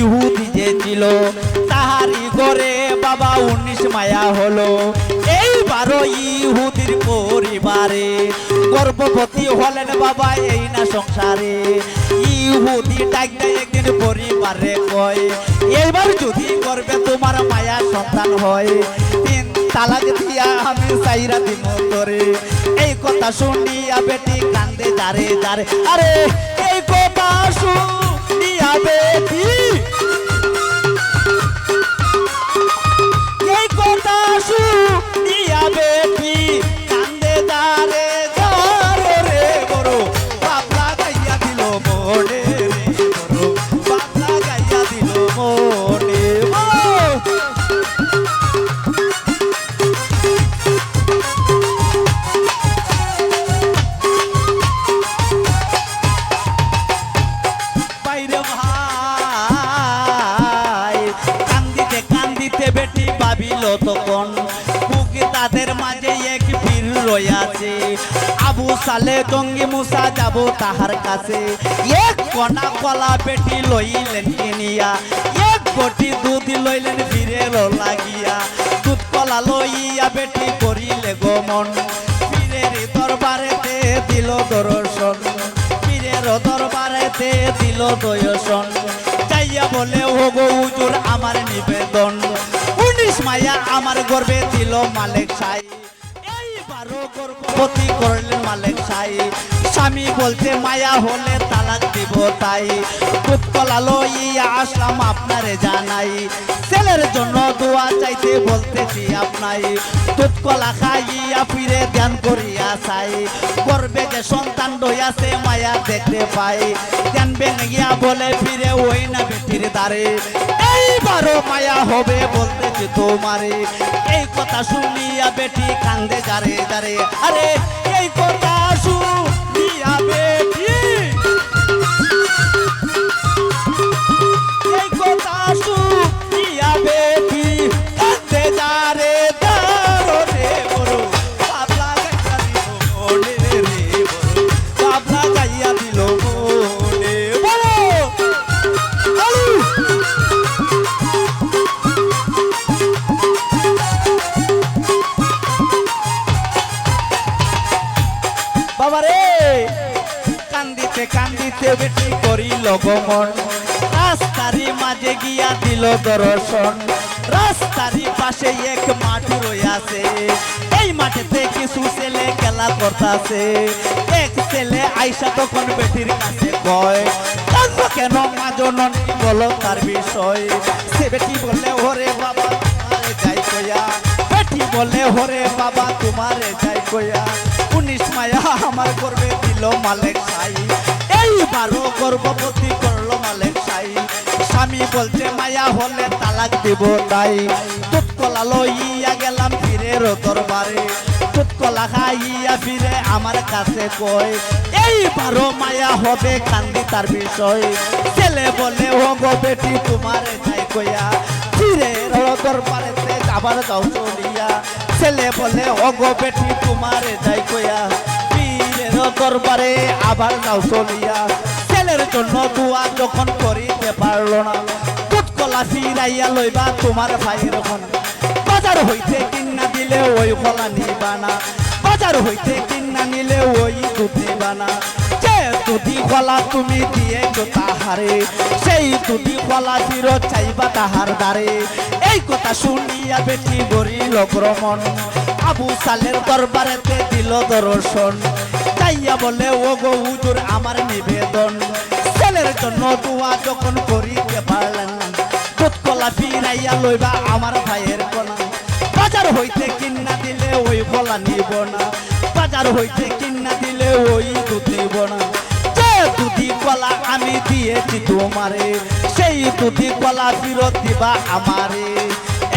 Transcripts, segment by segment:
ইহুদি যে ছিল তাহারি ঘরে বাবা 19 মায়া হলো। এইবারও ইহুদির পরিবারে গর্ভবতী হলেন বাবা এই না সংসারে। ইহুদি ডাক দেয় একদিন পরিবারে কয়, এইবার যদি গর্ভে তোমার মায়া সন্তান হয় 3 তালাক দিয়া আমি চাইরা দিব তোরে। এই কথা শুনিয়া বেটি কান্দে দারে দারে। আরে এই কথা শুনিয়া বেটি, এই কথা শুনিয়া বেটি কান্দে দারে দারে রে বড় বাবলা গাইয়া দিল মনে রে বড় বাবলা গাইয়া দিল মনে। বাইরে ভাই কান্দিতে কান্দিতে বেটি ভাবিল তখন বুকে তাদের মাঝে এক বীর রয়াছে। আবু সালে জঙ্গি মুসা যাব তাহার কাছে। এক কণা কলা বেটি লইলেন কিনিয়া, এক গটি দুধ লইলেন বীরের লাগিয়া। দুধ কলা লইয়া বেটি করিলে গমন, বীরের দরবারেতে দিল দর্শন, বীরের দরবারেতে দিল দর্শন। যাইয়া বলে ও গো হুজুর আমার নিবেদন, 19 মায়া আমার গর্ভে দিল মালিক সাই। এইবারও গর্ভবতী করলেন মালিক সাই। স্বামী বলতে মায়া হলে তালাক দিব তাই। দুধ কলা লইয়া আসলাম আপনারে জানাই, ছেলের জন্য দোয়া চাইতে বলতেছি আপনাই। দুধ কলা খাইয়া ফিরে ধ্যান করিয়া চাই, গর্ভে যে সন্তান রইয়াছে মায়া দেখতে পাই। ধ্যান ভেঙে গিয়া বলে ফিরে ওই না বেটির দ্বারে, এইবারও মায়া হবে বলতেছি তোমারে। এই কথা শুনিয়া বেটি কান্দে দারে দারে। আরে এই কথা শুনিয়া বেটি, এই কথা শুনিয়া বেটি কান্দে দারে দারে বড় বাবলা গাইয়া দিল মনে রে বড় বাবলা গাইয়া দিল মনে বড়। বাবারে কান্দিতে কান্দিতে বেটি করিল গমন, রাস্তারি মাঝে গিয়া দিল দর্শন। রাস্তারি পাশে এক মাঠ রইয়াছে, এই মাঠেতে কিছু ছেলে খেলা করতাছে। এক ছেলে আইসা তখন বেটির কাছে কয়, কান্দো কেন মা জননী বলো তার বিষয়। সে বেটি বলে ওরে বাবা তোমারে যাই কইয়া, বেটি বলে ওরে বাবা তোমারে যাই কইয়া। 19 মায়া আমার গর্ভে দিল মালিক সাই। এইবারও গর্ভবতী করলো মালিক সাই। স্বামী বলছে মায়া হলে তালাক দিব তাই। দুধ কলা লইয়া গেলাম ফিরের দরবারে, দুধ কলা খাইয়া ফিরে আমার কাছে কয়, এইবারও মায়া হবে কান্দি তার বিষয়। ছেলে বলে ও গো বেটি তোমারে যাই কইয়া, ফিরের দরবারেতে যাবার যাও চলিয়া। ছেলে বলে ও গো বেটি তোমারে যাই কইয়া, বীরের দরবারে আবার যাও চলিয়া। ছেলের জন্য দোয়া যখন করিতে পারলো না, দুধ কলা ফিরাইয়া লইবা তোমার ভাইয়ের মন। বাজার হইতে কিনা দিলে ওই কলা নিবা না, বাজার হইতে কিনা নিলে ওই দুধ নিবা না। যে দুধি কলা তুমি দিয়েছো তাহারে, সেই দুধি কলা ফিরত চাইবা তাহার দ্বারে। এই কথা শুনিয়া বেটি গরিল ভ্রমণ, আবু সালের দরবারেতে দিল দর্শন। যাইয়া বলে ও গো হুজুর আমার নিবেদন, ছেলের জন্য দোয়া যখন করিতে পারলেন না, দুধ কলা ফিরাইয়া লইবা আমার ভাইয়ের কলা। বাজার হইতে কিনা দিলে ওই কলা নিব না, বাজার হইতে কিনা দিলে ওই দুধ নিব না। যে দুধি কলা আমি দিয়েছি তোমারে, সেই দুধি কলা ফিরত দিবা আমারে।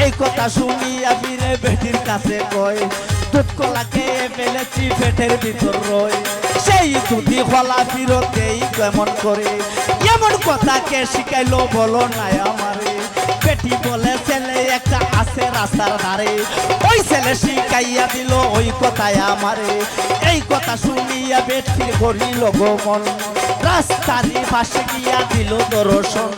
এই কথা শুনিয়া ফিরে বেটির কাছে কয়, দুধ কলা খেয়ে ফেলেছি পেটের ভিতর রয়, সেই দুধি কলা ফিরত দেই কেমন করে। এমন কথা কে শিখাইলো বলো না আমারে। বেটি বলে ছেলে একটা আছে রাস্তার ধারে, ওই ছেলে শিখাইয়া দিল ওই কথায় আমারে। এই কথা শুনিয়া বেটির করিল গমন, রাস্তারই পাশে গিয়া দিল দর্শন।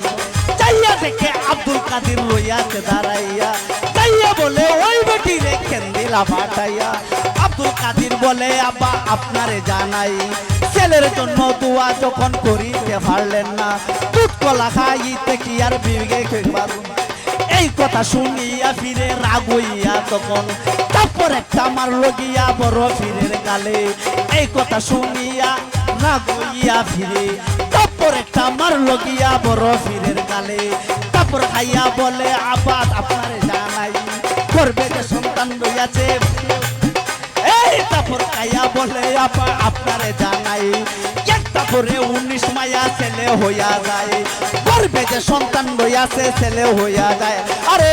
যাইয়া দেখে আব্দুল কাদের রইয়াছে দাঁড়াইয়া, যাইয়া বলে ওই বেটি রে কেন্দিলা পাঠাইয়া। আব্দুল কাদের বলে আব্বা আপনারে জানাই, ছেলের জন্য দোয়া যখন করিতে পারলেন না, দুধ কলা খাইতে কি আর বিবেকে খেবার। এই কথা শুনিয়া ফিরে রাগ হইয়া তখন তারপর একটা মারলো গিয়া বড় ফিরের গালে। এই কথা শুনিয়া রাগ হইয়া ফিরে তারপর একটা মারলো গিয়া বড় ফিরের গালে। তারপর খাইয়া বলে আব্বা আপনারে জানাই, করবে যে সন্তান রইয়াছে। এই তারপর খাইয়া বলে আব্বা আপনারে জানাই, একটা করে 19 মায়া ছেলে হইয়া যায়, করবে যে সন্তান রইয়াছে ছেলে হইয়া যায়। আরে